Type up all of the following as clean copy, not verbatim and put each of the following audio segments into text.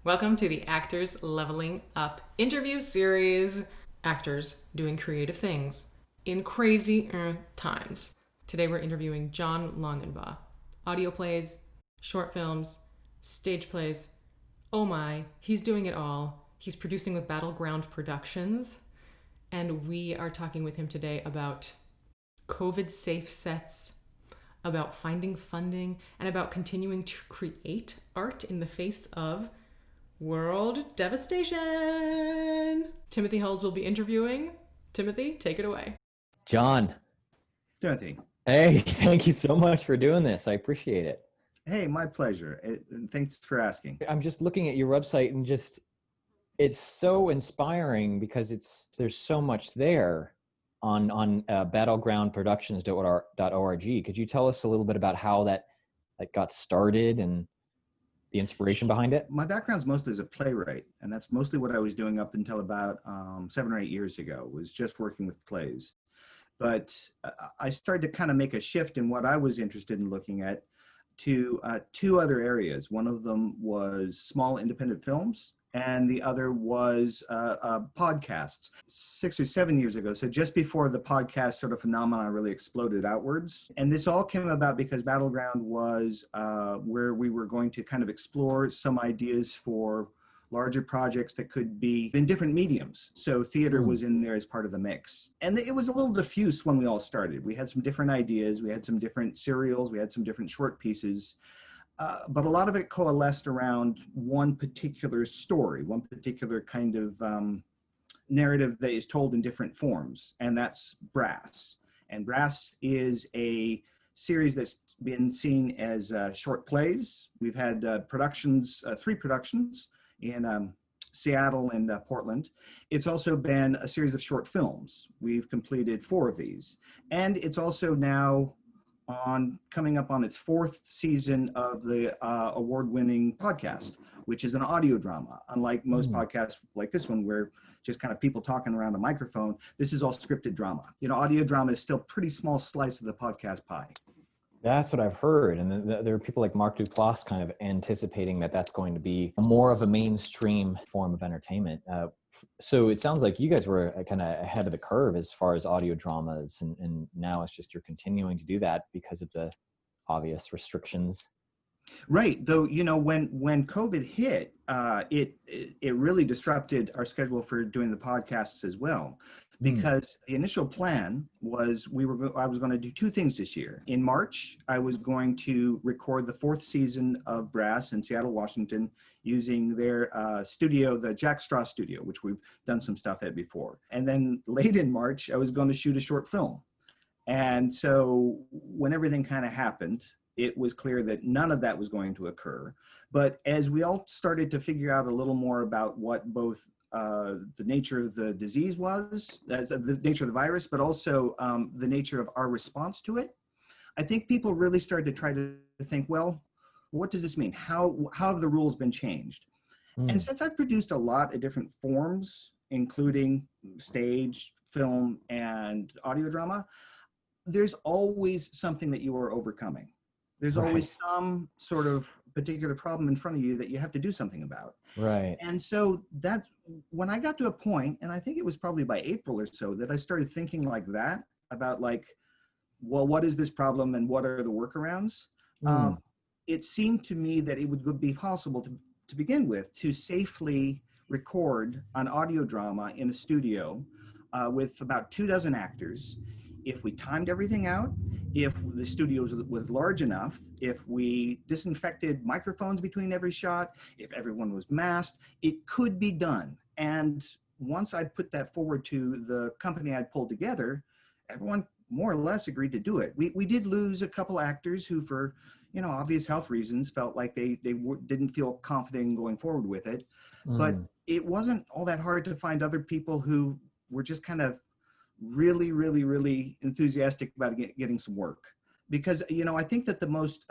Welcome to the Actors Leveling Up interview series. Actors doing creative things in crazy times. Today we're interviewing John Longenbaugh. Audio plays, short films, stage plays. Oh my, he's doing it all. He's producing with Battleground Productions. And we are talking with him today about COVID safe sets, about finding funding, and about continuing to create art in the face of world devastation. Timothy Hulls will be interviewing. Timothy, take it away. John, Timothy. hey, thank you so much for doing this. I appreciate it. Hey, my pleasure. Thanks for asking. I'm just looking at your website and it's so inspiring because there's so much there on battlegroundproductions.org. Could you tell us a little bit about how that got started and the inspiration behind it? My background's mostly as a playwright, and that's mostly what I was doing up until about 7 or 8 years ago, was just working with plays. But I started to kind of make a shift in what I was interested in looking at to two other areas. One of them was small independent films, and the other was podcasts. 6 or 7 years ago, so just before the podcast sort of phenomenon really exploded outwards. And this all came about because Battleground was where we were going to kind of explore some ideas for larger projects that could be in different mediums. So theater was in there as part of the mix. And it was a little diffuse when we all started. We had some different ideas. We had some different serials. We had some different short pieces. But a lot of it coalesced around one particular story, one particular kind of narrative that is told in different forms, and that's Brass. And Brass is a series that's been seen as short plays. We've had productions, 3 productions in Seattle and Portland. It's also been a series of short films. We've completed 4 of these. And it's also now coming up on its 4th season of the award-winning podcast, which is an audio drama. Unlike most podcasts like this one, where just kind of people talking around a microphone, this is all scripted drama. You know, audio drama is still a pretty small slice of the podcast pie. That's what I've heard. And there are people like Mark Duplass kind of anticipating that that's going to be more of a mainstream form of entertainment. So it sounds like you guys were kind of ahead of the curve as far as audio dramas, and now it's just you're continuing to do that because of the obvious restrictions. Right. Though, you know, when COVID hit, it really disrupted our schedule for doing the podcasts as well. Because the initial plan was I was going to do 2 things this year. In March, I was going to record the 4th season of Brass in Seattle, Washington, using their studio, the Jack Straw studio, which we've done some stuff at before. And then late in March, I was going to shoot a short film. And so when everything kind of happened, it was clear that none of that was going to occur. But as we all started to figure out a little more about what both the nature of the disease was, the nature of the virus, but also the nature of our response to it, I think people really started to try to think, well, what does this mean? How have the rules been changed? And since I've produced a lot of different forms, including stage, film, and audio drama, there's always something that you are overcoming. There's always some sort of particular problem in front of you that you have to do something about. Right. And so that's when I got to a point, and I think it was probably by April or so, that I started thinking like that about like, well, what is this problem and what are the workarounds? It seemed to me that it would be possible to begin with to safely record an audio drama in a studio with about 24 actors. If we timed everything out, if the studio was large enough, if we disinfected microphones between every shot, if everyone was masked, it could be done. And once I put that forward to the company I'd pulled together, everyone more or less agreed to do it. We did lose a couple actors who, for obvious health reasons, felt like they didn't feel confident in going forward with it. But it wasn't all that hard to find other people who were just kind of really, really, really enthusiastic about getting some work. Because, I think that the most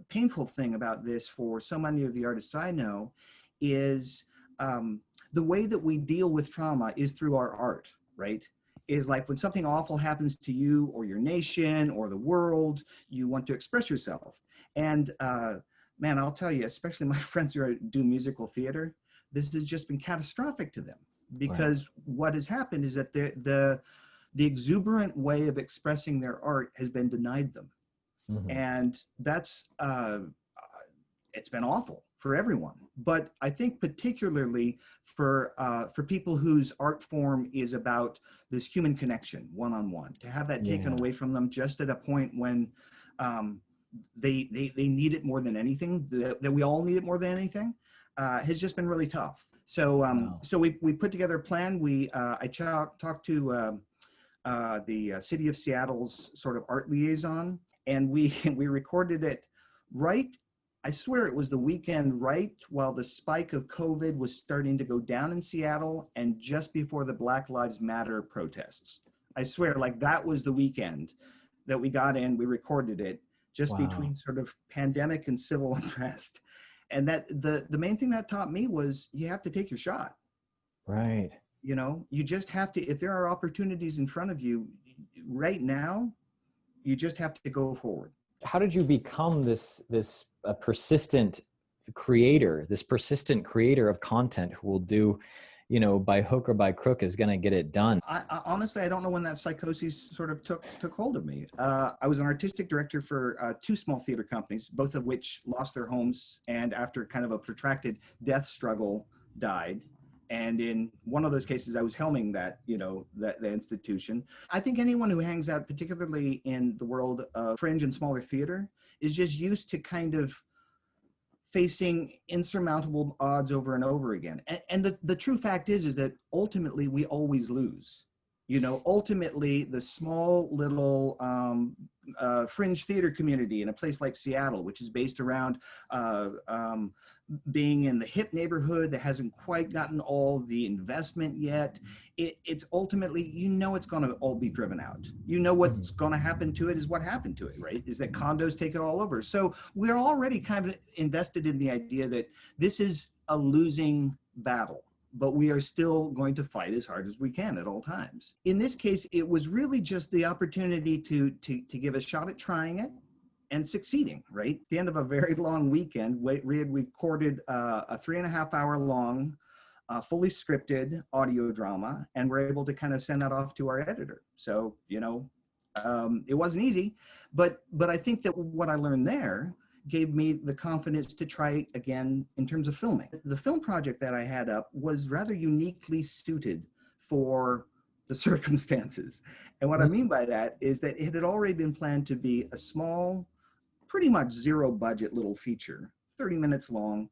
painful thing about this for so many of the artists I know is the way that we deal with trauma is through our art, right? Is like when something awful happens to you or your nation or the world, you want to express yourself. And man, I'll tell you, especially my friends who do musical theater, this has just been catastrophic to them, Right. because what has happened is that the exuberant way of expressing their art has been denied them. Mm-hmm. And that's it's been awful for everyone, but I think particularly for people whose art form is about this human connection, one-on-one, to have that taken Yeah. away from them just at a point when they need it more than anything, that we all need it more than anything, has just been really tough. So Wow. so we put together a plan. I talked to the city of Seattle's sort of art liaison, and we we recorded it right. I swear it was the weekend right while the spike of COVID was starting to go down in Seattle, and just before the Black Lives Matter protests. I swear, like, that was the weekend that we got in. We recorded it just Wow. between sort of pandemic and civil unrest. And that the main thing that taught me was you have to take your shot. Right. You know, you just have to, if there are opportunities in front of you right now, you just have to go forward. How did you become this persistent creator, of content who will do, by hook or by crook is going to get it done? I honestly, I don't know when that psychosis sort of took hold of me. I was an artistic director for two small theater companies, both of which lost their homes, and after kind of a protracted death struggle, died. And in one of those cases, I was helming that, the institution. I think anyone who hangs out, particularly in the world of fringe and smaller theater, is just used to kind of facing insurmountable odds over and over again. And the true fact is that ultimately we always lose. Ultimately the small little fringe theater community in a place like Seattle, which is based around being in the hip neighborhood that hasn't quite gotten all the investment yet, it's ultimately, it's going to all be driven out. What's going to happen to it is what happened to it, right? Is that condos take it all over. So we're already kind of invested in the idea that this is a losing battle, but we are still going to fight as hard as we can at all times. In this case, it was really just the opportunity to give a shot at trying it and succeeding, right? At the end of a very long weekend, we had recorded a 3.5 hour long, fully scripted audio drama, and we're able to kind of send that off to our editor. So, it wasn't easy, but I think that what I learned there gave me the confidence to try again in terms of filming. The film project that I had up was rather uniquely suited for the circumstances. And what I mean by that is that it had already been planned to be a small, pretty much zero budget little feature, 30 minutes long,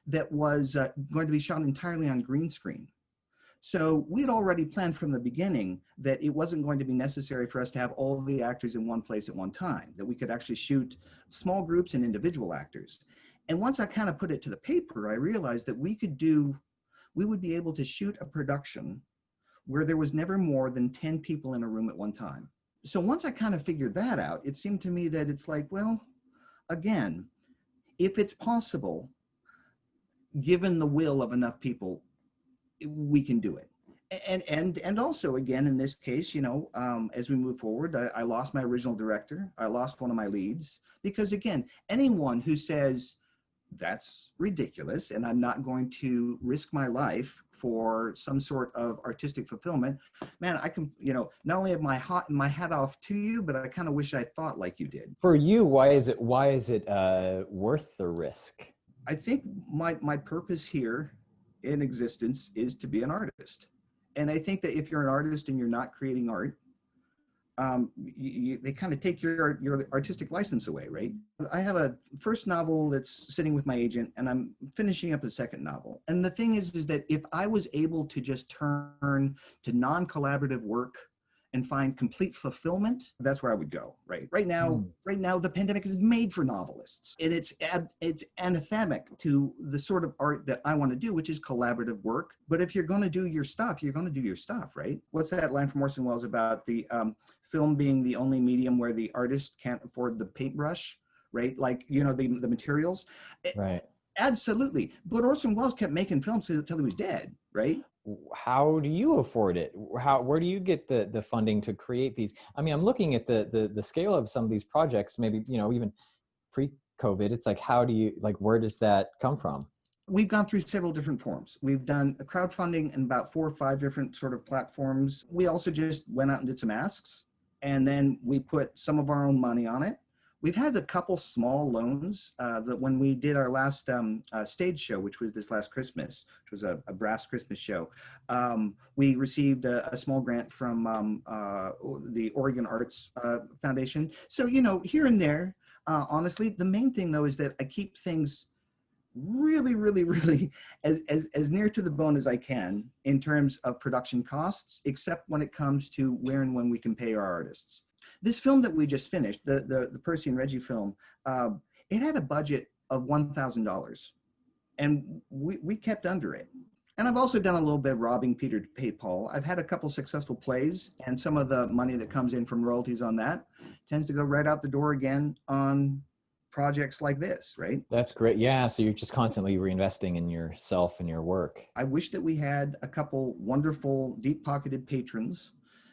that was going to be shot entirely on green screen. So we had already planned from the beginning that it wasn't going to be necessary for us to have all the actors in one place at one time, that we could actually shoot small groups and individual actors. And once I kind of put it to the paper, I realized that we would be able to shoot a production where there was never more than 10 people in a room at one time. So once I kind of figured that out, it seemed to me that it's like, well, again, if it's possible, given the will of enough people, we can do it. And also, again, in this case, as we move forward, I lost my original director. I lost one of my leads because, again, anyone who says that's ridiculous and I'm not going to risk my life for some sort of artistic fulfillment, man, I can, not only have my hat off to you, but I kind of wish I thought like you did. For you, why is it worth the risk? I think my purpose here in existence is to be an artist. And I think that if you're an artist and you're not creating art, they kind of take your artistic license away, right? I have a first novel that's sitting with my agent, and I'm finishing up a second novel. And the thing is that if I was able to just turn to non-collaborative work and find complete fulfillment, that's where I would go, right? Right now, the pandemic is made for novelists, and it's anathemic to the sort of art that I want to do, which is collaborative work. But if you're going to do your stuff, you're going to do your stuff, right? What's that line from Orson Welles about the film being the only medium where the artist can't afford the paintbrush, right? Like, the materials. Right. Absolutely. But Orson Welles kept making films until he was dead, right? How do you afford it? Where do you get the funding to create these? I mean, I'm looking at the scale of some of these projects, maybe, even COVID. It's like, how do you, like, where does that come from? We've gone through several different forms. We've done crowdfunding in about 4 or 5 different sort of platforms. We also just went out and did some asks, and then we put some of our own money on it. We've had a couple small loans that when we did our last stage show, which was this last Christmas, which was a brass Christmas show, we received a small grant from the Oregon Arts Foundation. So, you know, here and there, honestly, the main thing though is that I keep things really as near to the bone as I can in terms of production costs, except when it comes to where and when we can pay our artists. This film that we just finished, the Percy and Reggie film, it had a budget of $1,000, and we kept under it. And I've also done a little bit of robbing Peter to pay Paul. I've had a couple successful plays, and some of the money that comes in from royalties on that tends to go right out the door again on projects like this, right? That's great. Yeah. So you're just constantly reinvesting in yourself and your work. I wish that we had a couple wonderful, deep-pocketed patrons,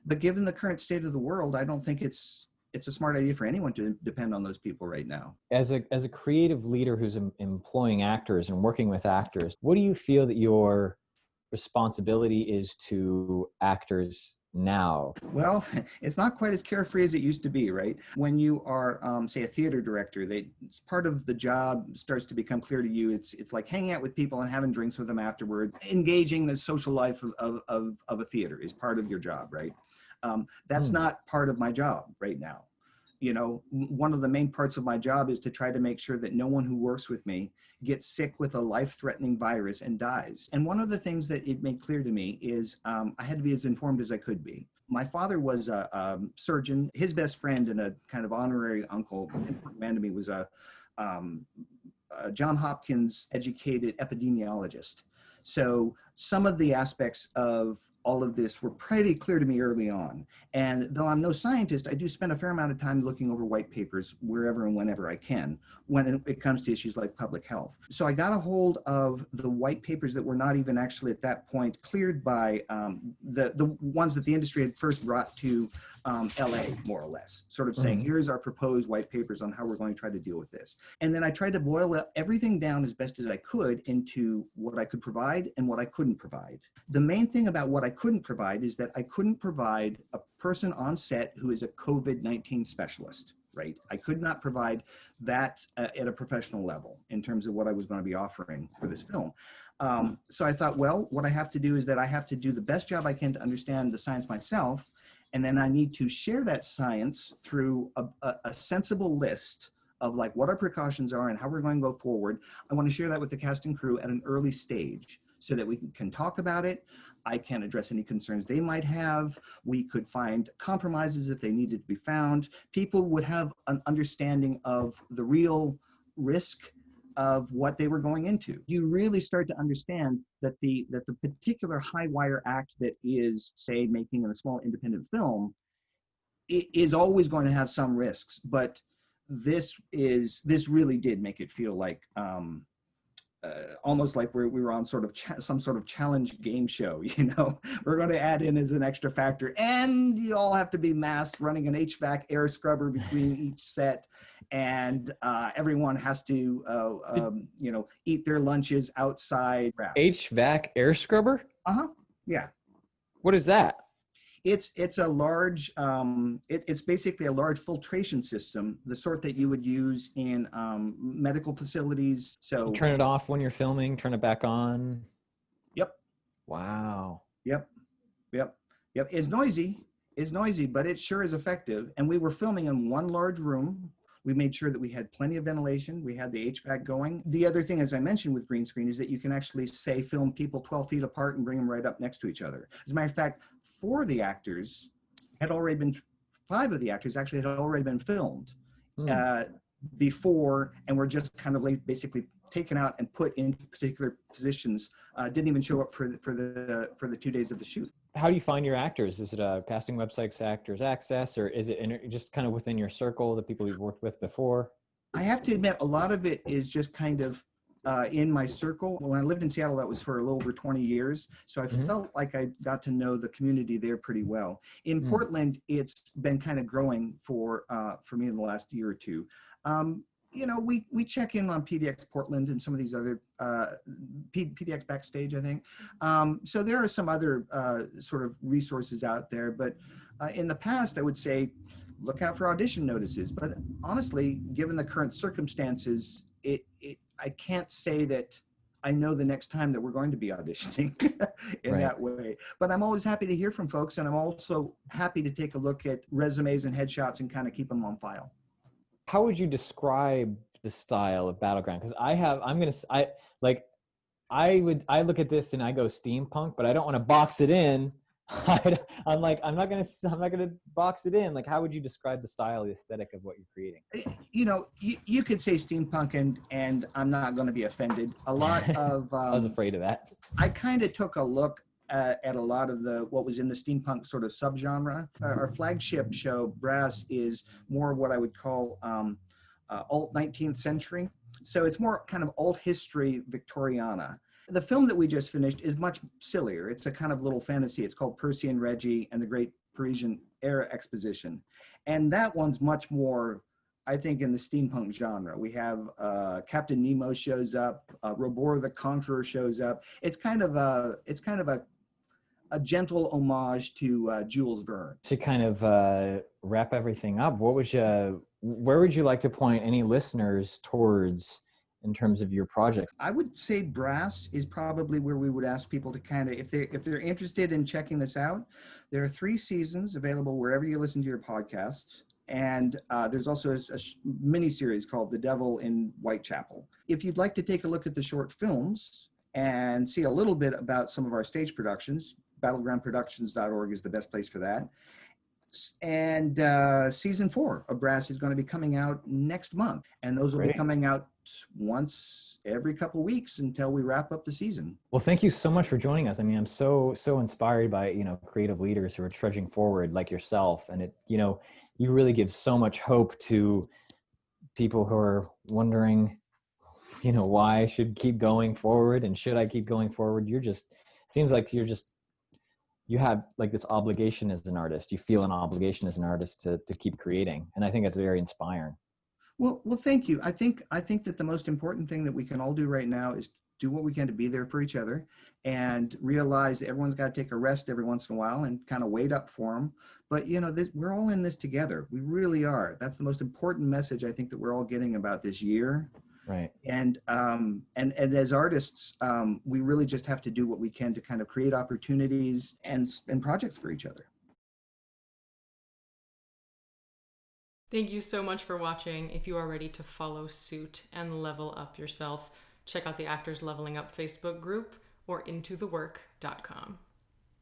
but given the current state of the world, I don't think it's a smart idea for anyone to depend on those people right now. As a creative leader who's employing actors and working with actors, what do you feel that your responsibility is to actors now? Well, it's not quite as carefree as it used to be, right? When you are, say, a theater director, part of the job starts to become clear to you. It's like hanging out with people and having drinks with them afterward. Engaging the social life of a theater is part of your job, right? That's not part of my job right now. You know, one of the main parts of my job is to try to make sure that no one who works with me gets sick with a life-threatening virus and dies. And one of the things that it made clear to me is I had to be as informed as I could be. My father was a surgeon. His best friend and a kind of honorary uncle, important man to me, was a John Hopkins educated epidemiologist. So some of the aspects of all of this were pretty clear to me early on. And though I'm no scientist, I do spend a fair amount of time looking over white papers wherever and whenever I can when it comes to issues like public health. So I got a hold of the white papers that were not even actually at that point cleared by the ones that the industry had first brought to LA, more or less, sort of saying, here's our proposed white papers on how we're going to try to deal with this. And then I tried to boil everything down as best as I could into what I could provide and what I couldn't provide. The main thing about what I couldn't provide is that I couldn't provide a person on set who is a COVID-19 specialist, right? I could not provide that at a professional level in terms of what I was going to be offering for this film. So I thought, well, what I have to do is that I have to do the best job I can to understand the science myself. And then I need to share that science through a sensible list of like what our precautions are and how we're going to go forward. I want to share that with the cast and crew at an early stage so that we can talk about it. I can address any concerns they might have. We could find compromises if they needed to be found. People would have an understanding of the real risk of what they were going into. You really start to understand that the particular high wire act that is, say, making a small independent film is always going to have some risks, but this really did make it feel like almost like we were on sort of some sort of challenge game show. You know, we're going to add in as an extra factor, and you all have to be masked, running an HVAC air scrubber between each set, and everyone has to you know, eat their lunches outside. HVAC air scrubber? Yeah. What is that? It's a large, it's basically a large filtration system, the sort that you would use in medical facilities. So you turn it off when you're filming, turn it back on. Yep. Wow. Yep. It's noisy, but it sure is effective. And we were filming in one large room. We made sure that we had plenty of ventilation. We had the HVAC going. The other thing, as I mentioned with green screen, is that you can actually, say, film people 12 feet apart and bring them right up next to each other. As a matter of fact, 5 of the actors had already been filmed before, and were just kind of like basically taken out and put in particular positions. Didn't even show up for the 2 days of the shoot. How do you find your actors? Is it a casting website, Actors Access, or is it just kind of within your circle, the people you've worked with before? I have to admit, a lot of it is just kind of in my circle. When I lived in Seattle, that was for a little over 20 years. So I felt like I got to know the community there pretty well. In Portland, it's been kind of growing for me in the last year or two. we check in on PDX Portland and some of these other PDX Backstage, I think. So there are some other sort of resources out there, but in the past, I would say, look out for audition notices. But honestly, given the current circumstances, I can't say that I know the next time that we're going to be auditioning in that way. But I'm always happy to hear from folks, and I'm also happy to take a look at resumes and headshots and kind of keep them on file. How would you describe the style of Battleground? Because I look at this and I go steampunk, but I don't want to box it in. I'm not gonna box it in. Like, how would you describe the style, the aesthetic of what you're creating? You could say steampunk, and I'm not going to be offended. A lot of I was afraid of that. I kind of took a look at a lot of what was in the steampunk sort of subgenre. Our flagship show, Brass, is more what I would call alt 19th century. So it's more kind of alt history Victoriana. The film that we just finished is much sillier. It's a kind of little fantasy. It's called Percy and Reggie and the Great Parisian Era Exposition. And that one's much more, I think, in the steampunk genre. We have Captain Nemo shows up, Robor the Conqueror shows up. It's kind of a gentle homage to Jules Verne. To kind of wrap everything up, where would you like to point any listeners towards in terms of your projects? I would say Brass is probably where we would ask people to kind of, if they're interested in checking this out. There are 3 seasons available wherever you listen to your podcasts. And there's also a mini series called The Devil in Whitechapel. If you'd like to take a look at the short films and see a little bit about some of our stage productions, battlegroundproductions.org is the best place for that. And season 4 of Brass is going to be coming out next month. And those will be coming out once every couple of weeks until we wrap up the season. Well, thank you so much for joining us. I mean, I'm so inspired by, creative leaders who are trudging forward like yourself. And you really give so much hope to people who are wondering, why I should keep going forward and should I keep going forward? Seems like you have like this obligation as an artist. You feel an obligation as an artist to keep creating. And I think that's very inspiring. Well, thank you. I think that the most important thing that we can all do right now is do what we can to be there for each other and realize that everyone's got to take a rest every once in a while and kind of wait up for them. But, we're all in this together. We really are. That's the most important message I think that we're all getting about this year. Right. And as artists, we really just have to do what we can to kind of create opportunities and projects for each other. Thank you so much for watching. If you are ready to follow suit and level up yourself, check out the Actors Leveling Up Facebook group or intothework.com.